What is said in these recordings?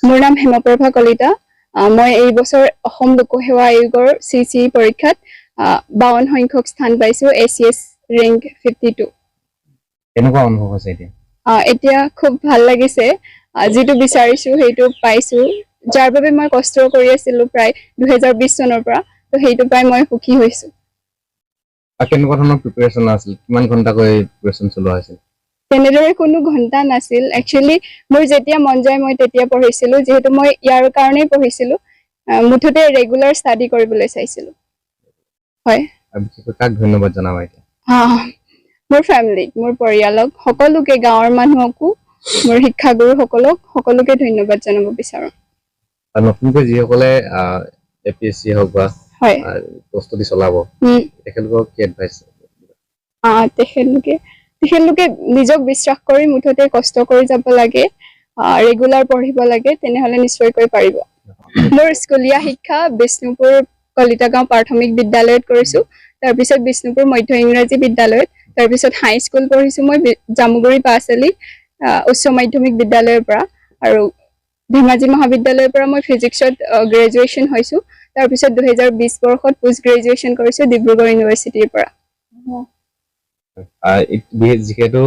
মোৰ নাম হেমপ্ৰভা কলিতা। মই এই বছৰ অসম লোকসেৱা আয়োগৰ CC পৰীক্ষাত 52 সংখ্যক স্থান পাইছো, ACS ৰেংক 52। কেনেকুৱা অনুভৱ হৈছে এতিয়া? এতিয়া খুব ভাল লাগিছে, যিটো বিচাৰিছো সেইটো পাইছো, যাৰ বাবে মই কষ্ট কৰি আছিলো প্ৰায় 2020 চনৰ পৰা, তো সেইটো পাই মই সুখী হৈছো। কেনেকুৱা ধৰণৰ প্ৰিপাৰেচন আছিল, কিমান ঘণ্টাকৈ প্ৰিপাৰেচন চলোৱা হৈছিল? তেনেদৰে কোনো ঘণ্টা নাছিল, একচুৱেলি মোৰ যেতিয়া মন যায় মই তেতিয়া পঢ়িছিলো, যিহেতু মই ইয়াৰ কাৰণেই পঢ়িছিলো, মুঠতে ৰেগুলাৰ ষ্টাডি কৰিবলৈ চাইছিলো। হয়, বিশেষকৈ কাক ধন্যবাদ জনাবা এতিয়া? মোৰ ফেমিলিক, মোৰ পৰিয়ালক, সকলোকে, গাঁৱৰ মানুহকো, মোৰ শিক্ষাগুৰুসকলক, সকলোকে ধন্যবাদ জনাব বিচাৰো। নতুনকৈ যিসকলে APSC হওক বা প্ৰস্তুতি চলাব, তেখেতলোকক কি এডভাইচ? তেখেতলোকে নিজক বিশ্বাস কৰি মুঠতে কষ্ট কৰি যাব লাগে, ৰেগুলাৰ পঢ়িব লাগে, তেনেহলে নিশ্চয়কৈ পাৰিব। মোৰ স্কুলীয়া শিক্ষা বিষ্ণুপুৰ কলিতা গাঁও প্ৰাথমিক বিদ্যালয়ত কৰিছো, তাৰপিছত বিষ্ণুপুৰ মধ্য ইংৰাজী বিদ্যালয়ত, তাৰপিছত হাই স্কুল পঢ়িছো মই জামুগুৰি পাছালি উচ্চ মাধ্যমিক বিদ্যালয়ৰ পৰা, আৰু ধেমাজি মহাবিদ্যালয়ৰ পৰা মই ফিজিক্সত গ্ৰেজুৱেশ্যন হৈছো, তাৰপিছত 2020 বৰ্ষত পোষ্ট গ্ৰেজুৱেশ্যন কৰিছো ডিব্ৰুগড় ইউনিভাৰ্চিটিৰ পৰা। যিহেতু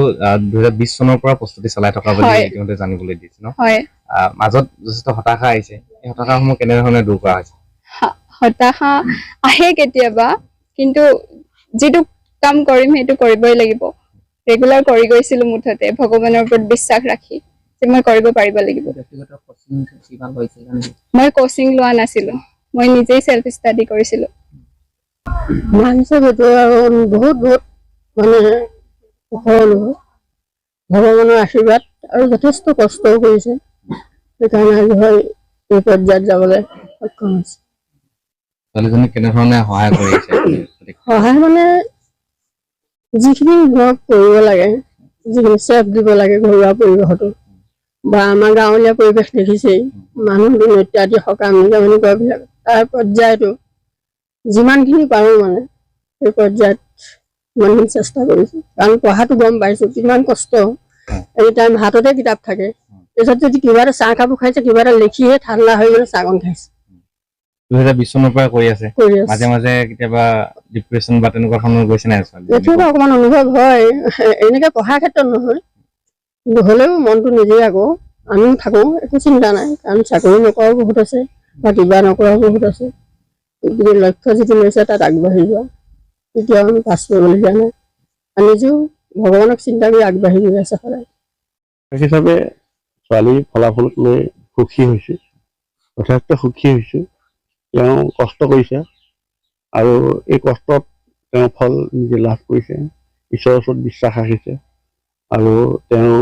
2020 চনৰ পৰা প্ৰস্তুতি চলাই থকা বুলি ইতিমধ্যে জানিবলৈ দিছে ন? মাজত যথেষ্ট হতাশা আহিছে, এই হতাশাসমূহ কেনেধৰণে দূৰ কৰা হৈছে? হতাশা আহে কেতিয়াবা, কিন্তু যিটো কাম কৰিম সেইটো কৰিবই লাগিব। ৰেগুলাৰ কৰি গৈছিলো, মুঠতে ভগৱানৰ ওপৰত বিশ্বাস ৰাখি যে মই কৰিব পাৰিব লাগিব। মই কোচিং লোৱা নাছিলো, মই নিজেই সেল্ফ ষ্টাডি কৰিছিলো। বহুত মানে ভগৱানৰ আশীৰ্বাদ আৰু যথেষ্ট কষ্টও কৰিছে, সেইকাৰণে আজি হয় এই পৰ্যায়ত যাবলৈ সক্ষম হৈছে। ছোৱালীজনী কেনেধৰণে সহায় কৰিছে? সহায় মানে যিখিনি ধৰক কৰিব লাগে, যিখিনি চেফ দিব লাগে ঘৰুৱা পৰিৱেশতো, বা আমাৰ গাঁৱলীয়া পৰিৱেশ দেখিছেই, মানুহ ইত্যাদি সকাম নিকামনি কৰাবিলাক, তাৰ পৰ্যায়তো যিমানখিনি পাৰো মানে সেই পৰ্যায়ত ইমানখিনি চেষ্টা কৰিছো, কাৰণ পঢ়াটো গম পাইছো কিমান কষ্ট। এনি টাইম হাততে কিতাপ থাকে, তাৰপিছত যদি কিবা এটা চাহ কাপোৰ খাইছে, কিবা এটা লিখিহে ঠাণ্ডা হৈ গ'লে চাহকণ খাইছে। 2020 চনৰ পৰা কৰি আছে, মাজে মাজে কেতিয়াবা ডিপ্ৰেছন বা তেনেকুৱা ধৰণৰ গৈছে নাই? এইটো অকণমান অনুভৱ হয়, এনেকে পঢ়াৰ ক্ষেত্ৰত নহয়, কিন্তু হ'লেও মনটো নিজেই আকৌ আমিও থাকো, একো চিন্তা নাই, কাৰণ চাকৰি নকৰাও বহুত আছে বা কিবা নকৰাও বহুত আছে, লক্ষ্য যিটো লৈছে তাত আগবাঢ়ি যোৱা, তেতিয়াও আমি পাছ কৰিবলগীয়া নাই, নিজেও ভগৱানক চিন্তা কৰি আগবাঢ়ি গৈ আছে সদায়। হিচাপে ছোৱালীৰ ফলাফলক লৈ সুখী হৈছোঁ, যথেষ্ট সুখী হৈছোঁ। তেওঁ কষ্ট কৰিছে আৰু এই কষ্টত তেওঁ ফল নিজে লাভ কৰিছে, ঈশ্বৰৰ ওচৰত বিশ্বাস ৰাখিছে, আৰু তেওঁ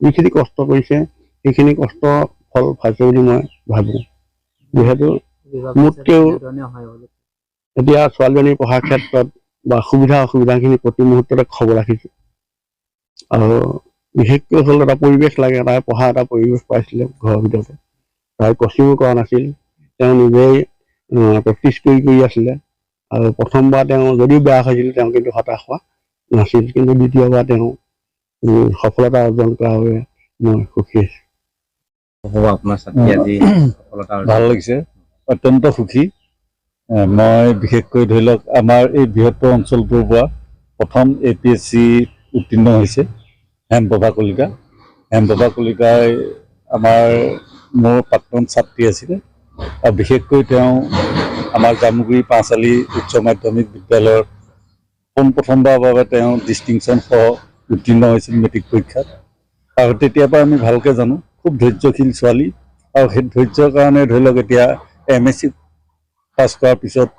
যিখিনি কষ্ট কৰিছে সেইখিনি কষ্ট ফল পাইছে বুলি মই ভাবোঁ। যিহেতু মোতকৈও এতিয়া ছোৱালীজনীৰ পঢ়াৰ ক্ষেত্ৰত বা সুবিধা অসুবিধাখিনি প্ৰতি মুহূৰ্ততে খবৰ ৰাখিছোঁ, আৰু বিশেষকৈ হ'ল এটা পৰিৱেশ লাগে, তাই পঢ়া এটা পৰিৱেশ পাইছিলে ঘৰৰ ভিতৰতে, তাই কচিঙো কৰা নাছিল, তেওঁ নিজেই প্ৰেক্টিচ কৰি আছিলে, আৰু প্ৰথমবাৰ তেওঁ যদিও বেয়া হৈছিল তেওঁ কিন্তু হতাশ হোৱা নাছিল, কিন্তু দ্বিতীয়বাৰ তেওঁ সফলতা অৰ্জন কৰাৰ বাবে মই সুখী হৈছোঁ। ভাল লাগিছে, অত্যন্ত সুখী। মই বিশেষকৈ ধৰি লওক আমাৰ এই বৃহত্তৰ অঞ্চলটোৰ পৰা প্ৰথম APSC উত্তীৰ্ণ হৈছে হেমপ্ৰভা কলিতা। হেমপ্ৰভা কলিতাই মোৰ প্ৰাক্তন ছাত্ৰী আছিলে, আৰু বিশেষকৈ তেওঁ আমাৰ জামুগুৰি পাঁচালি উচ্চ মাধ্যমিক বিদ্যালয়ৰ পোনপ্ৰথমবাৰৰ বাবে তেওঁ ডিষ্টিংশ্যন সহ উত্তীৰ্ণ হৈছিল মেট্ৰিক পৰীক্ষাত, আৰু তেতিয়াৰ পৰা আমি ভালকৈ জানো খুব ধৈৰ্যশীল ছোৱালী, আৰু সেই ধৈৰ্যৰ কাৰণে ধৰি লওক এতিয়া MSc পাছ কৰাৰ পিছত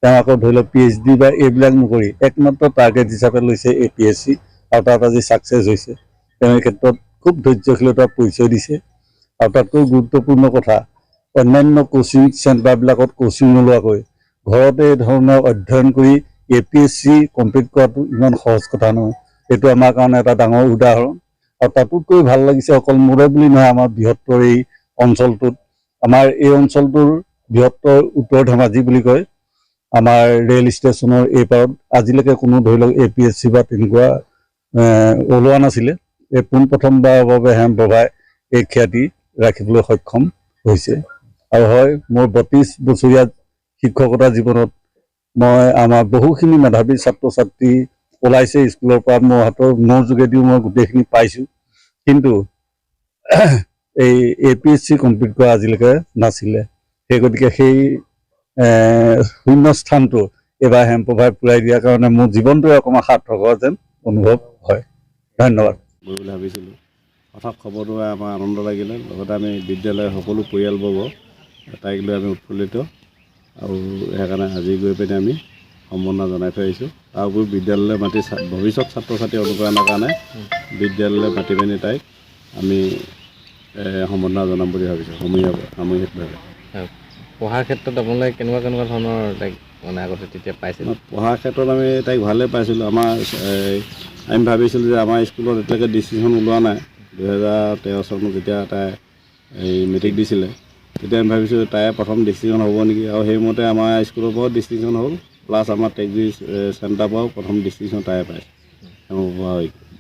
তেওঁ আকৌ ধৰি লওক PhD বা এইবিলাক নকৰি একমাত্ৰ টাৰ্গেট হিচাপে লৈছে APSC, আৰু তাত আজি ছাকচেছ হৈছে। তেওঁ এই ক্ষেত্ৰত খুব ধৈৰ্যশীলতাৰ পৰিচয় দিছে, আৰু তাতকৈ গুৰুত্বপূৰ্ণ কথা, অন্যান্য কোচিং চেণ্টাৰবিলাকত কোচিং নোলোৱাকৈ ঘৰতে এই ধৰণৰ অধ্যয়ন কৰি APSC কমপ্লিট কৰাটো ইমান সহজ কথা নহয়, এইটো আমাৰ কাৰণে এটা ডাঙৰ উদাহৰণ। আৰু তাতোতকৈ ভাল লাগিছে, অকল মোৰে বুলি নহয়, আমাৰ বৃহত্তৰ এই অঞ্চলটোত, আমাৰ এই অঞ্চলটোৰ বৃহত্তৰ উত্তৰ ধেমাজি বুলি কয়, আমাৰ ৰেল ষ্টেচনৰ এই পাৰত আজিলৈকে কোনো ধৰি লওক APSC বা তেনেকুৱা ওলোৱা নাছিলে, এই পোনপ্ৰথমবাৰৰ বাবে হেমপ্ৰভাই এই খ্যাতি ৰাখিবলৈ সক্ষম হৈছে। আৰু হয়, মোৰ 32 বছৰীয়া শিক্ষকতা জীৱনত মই আমাৰ বহুখিনি মেধাৱী ছাত্ৰ ছাত্ৰী ওলাইছে স্কুলৰ পৰা, মোৰ হাতৰ মোৰ যোগেদিও মই গোটেইখিনি পাইছোঁ। কিন্তু এই APSC কমপ্লিট কৰা আজিলৈকে নাছিলে। সেই গতিকে সেই শূন্য স্থানটো এইবাৰ হেমপ্ৰভাই পূৰাই দিয়াৰ কাৰণে মোৰ জীৱনটোৱে অকণমান সাৰ্থক হোৱা যেন অনুভৱ হয়। ধন্যবাদ। গৈ বুলি ভাবিছিলোঁ। হঠাৎ খবৰটো পাই আমাৰ আনন্দ লাগিলে। লগতে আমি বিদ্যালয়ৰ সকলো পৰিয়ালবৰ্গ তাইক লৈ আমি উৎফুল্লিত, আৰু সেইকাৰণে আজি গৈ পিনে আমি সম্বৰ্ধনা জনাই থৈ আহিছোঁ। তাৰ উপৰি বিদ্যালয়লৈ মাতি ভৱিষ্যত ছাত্ৰ ছাত্ৰী অনুপ্ৰেৰণাৰ কাৰণে বিদ্যালয়লৈ মাতি পিনি তাইক আমি সম্বৰ্ধনা জনাম বুলি ভাবিছোঁ সামূহিকভাৱে। পঢ়াৰ ক্ষেত্ৰত আপোনালোকে কেনেকুৱা ধৰণৰ তাইক মানে আগতে তেতিয়া পাইছিল? পঢ়াৰ ক্ষেত্ৰত আমি তাইক ভালেই পাইছিলোঁ। আমি ভাবিছিলোঁ যে আমাৰ স্কুলত এতিয়ালৈকে ডিষ্টিংশ্যন ওলোৱা নাই। 2013 চনত যেতিয়া তাই মেট্ৰিক দিছিলে, তেতিয়া আমি ভাবিছোঁ তাই প্ৰথম ডিষ্টিংশ্যন হ'ব নেকি, আৰু সেইমতে আমাৰ স্কুলৰ পৰাও ডিষ্টিংশ্যন হ'ল, প্লাছ আমাৰ টেক্সি চেণ্টাৰৰ পৰাও প্ৰথম ডিষ্টিংশ্যন তাই পায়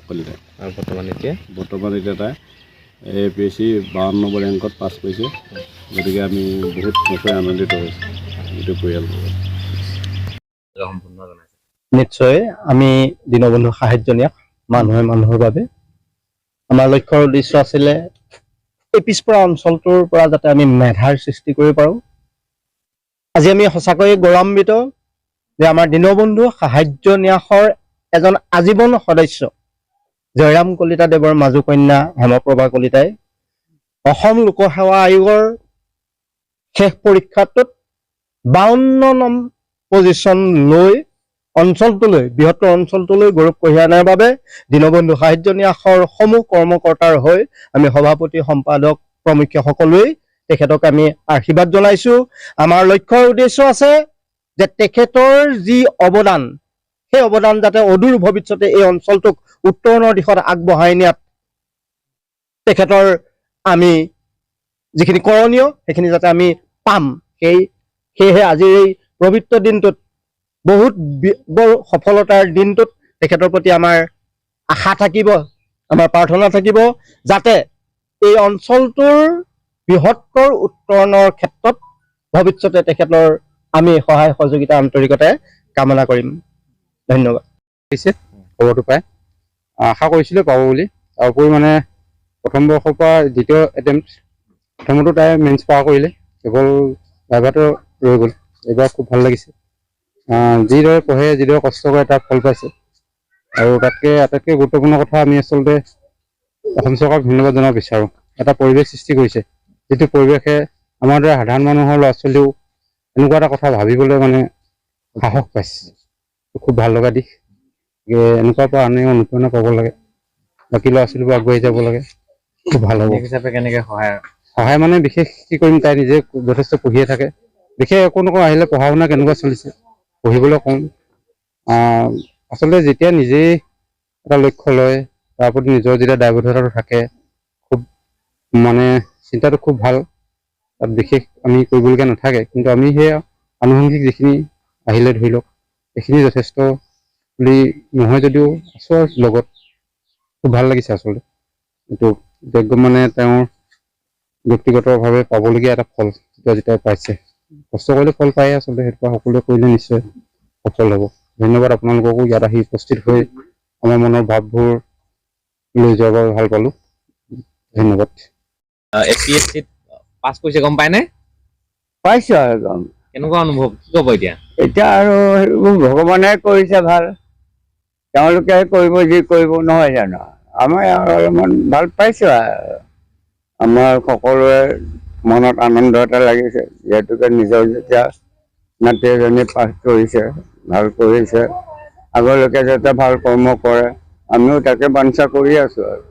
কলিতাই। আৰু বৰ্তমান এতিয়া তাই APSC 52 নম্বৰ ৰেংকত পাছ কৰিছে। গতিকে আমি বহুত নিশ্চয় আনন্দিত হৈছোঁ গোটেই পৰিয়ালবোৰ। নিশ্চয় আমি দীনবন্ধু সাহায্য নিয়াস মানুহে মানুহৰ বাবে আমাৰ লক্ষ্যৰ উদ্দেশ্য আছিলে এই পিছপৰা অঞ্চলটোৰ পৰা যাতে আমি মেধাৰ সৃষ্টি কৰিব পাৰোঁ। আজি আমি সঁচাকৈয়ে গৌৰৱান্বিত যে আমাৰ দীনবন্ধু সাহায্য ন্যাসৰ এজন আজীৱন সদস্য জয়ৰাম কলিতা দেৱৰ মাজু কন্যা হেমপ্ৰভা কলিতাই অসম লোকসেৱা আয়োগৰ শেষ পৰীক্ষাটোত 52 নং পজিশ্যন লৈ অঞ্চলটোলৈ, বৃহত্তৰ অঞ্চলটোলৈ গৌৰৱ কঢ়িয়াই অনাৰ বাবে দীনবন্ধু সাহায্য ন্যাসৰ সমূহ কৰ্মকৰ্তাৰ হৈ আমি সভাপতি সম্পাদক প্ৰমুখ্য সকলোৱেই তেখেতক আমি আশীৰ্বাদ জনাইছোঁ। আমাৰ লক্ষ্যৰ উদ্দেশ্য আছে যে তেখেতৰ যি অৱদান, সেই অৱদান যাতে অদূৰ ভৱিষ্যতে এই অঞ্চলটোক উত্তৰণৰ দিশত আগবঢ়াই নিয়াত তেখেতৰ আমি যিখিনি কৰণীয় সেইখিনি যাতে আমি পাম। সেয়েহে আজিৰ এই পবিত্ৰ দিনটোত বহুত বৰ সফলতাৰ দিনটোত তেখেতৰ প্ৰতি আমাৰ আশা থাকিব, আমাৰ প্ৰাৰ্থনা থাকিব যাতে এই অঞ্চলটোৰ বৃহত্তৰ উত্তৰণৰ ক্ষেত্ৰত ভৱিষ্যতে তেখেতৰ আমি সহায় সহযোগিতা আন্তৰিকতাৰে কামনা কৰিম। ধন্যবাদ। খবৰটো পাই আশা কৰিছিলোঁ পাব বুলি। তাৰোপৰি মানে প্ৰথম বৰ্ষৰ পৰা দ্বিতীয় এটেম্প প্ৰথমতো তাই মেইনছ পাৰ কৰিলে, কেৱল ভাইভাটো ৰৈ গ'ল। এইবাৰ খুব ভাল লাগিছে। যিদৰে পঢ়ে, যিদৰে কষ্ট কৰে তাৰ ফল পাইছে। আৰু আটাইতকৈ গুৰুত্বপূৰ্ণ কথা, আমি আচলতে অসম চৰকাৰক ধন্যবাদ জনাব বিচাৰোঁ। এটা পৰিৱেশ সৃষ্টি কৰিছে, যিটো পৰিৱেশে আমাৰ দৰে সাধাৰণ মানুহৰ ল'ৰা ছোৱালীও এনেকুৱা এটা কথা ভাবিবলৈ মানে সাহস পাইছে। খুব ভাল লগা দিশ। এনেকুৱাৰ পৰা আনে অনুপ্ৰেৰণা পাব লাগে, বাকী ল'ৰা ছোৱালীবোৰ আগবাঢ়ি যাব লাগে, খুব ভাল হ'ব। হিচাপে কেনেকৈ সহায় মানে বিশেষ কি কৰিম, তাই নিজে যথেষ্ট পঢ়িয়ে থাকে। বিশেষ একো নকওঁ, আহিলে পঢ়া শুনা কেনেকুৱা চলিছে পঢ়িবলৈ কওঁ। আচলতে যেতিয়া নিজেই এটা লক্ষ্য লয়, তাৰ প্ৰতি নিজৰ যেতিয়া দায়বদ্ধতাটো থাকে, খুব মানে চিন্তাটো খুব ভাল। তাত বিশেষ আমি কৰিবলগীয়া নাথাকে, কিন্তু আমি সেই আনুষংগিক যিখিনি আহিলে ধৰি লওক, সেইখিনি যথেষ্ট বুলি নহয় যদিও আছোঁ আৰু লগত। খুব ভাল লাগিছে আচলতে। এইটো যোগ্য মানে তেওঁৰ ব্যক্তিগতভাৱে পাবলগীয়া এটা ফল যেতিয়া পাইছে। কষ্ট কৰিলে ফল পায়ে আচলতে, সেইটো সকলোৱে কৰিলে নিশ্চয় সফল হ'ব। ধন্যবাদ আপোনালোককো ইয়াত আহি উপস্থিত হৈ আমাৰ মনৰ ভাৱবোৰ লৈ যোৱাৰ বাবে ভাল পালোঁ। ধন্যবাদ। APSCত পাছ কৰিছে গম পায়নে? পাইছোঁ আৰু গম। কেনেকুৱা অনুভৱ, কি ক'ব এতিয়া? এতিয়া আৰু সেইবোৰ ভগৱানে কৰিছে ভাল, তেওঁলোকে কৰিব যি কৰিব, নহয় জানো। আমাৰ অলপমান ভাল পাইছোঁ আৰু আমাৰ সকলোৰে মনত আনন্দ এটা লাগিছে, যিহেতুকে নিজৰ যেতিয়া নাতি এজনী পাছ কৰিছে, ভাল কৰিছে, আগলৈকে যাতে ভাল কৰ্ম কৰে, আমিও তাকে বাঞ্ছা কৰি আছোঁ আৰু